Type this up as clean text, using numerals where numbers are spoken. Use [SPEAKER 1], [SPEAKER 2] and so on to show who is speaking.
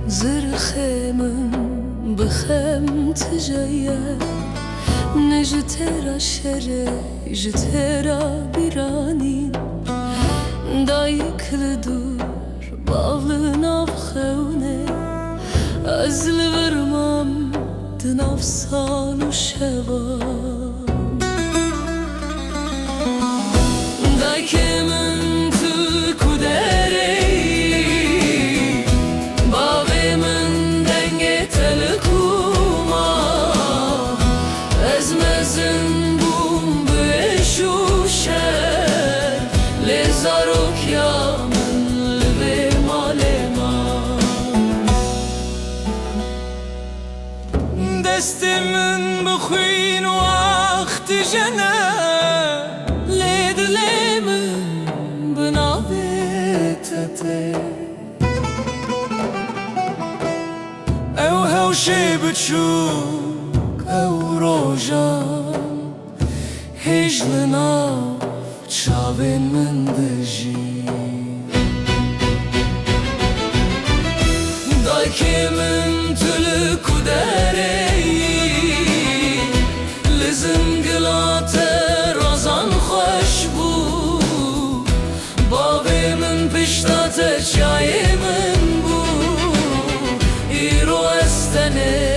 [SPEAKER 1] زرخمن بخم تجيه نجترا شره جترا بیرانی دایکل دور باغlı navxevne azl vermam dnav salu şevan daykemin tu kudere
[SPEAKER 2] دستمن بخوین وقت جنه
[SPEAKER 1] لیدلیمن بناویتته
[SPEAKER 2] او هوشی بچوک او روژان
[SPEAKER 1] هجلنا چاوین من دجی
[SPEAKER 2] دایکمن تلو کدره
[SPEAKER 1] پشتات چای من بو ایرو استنه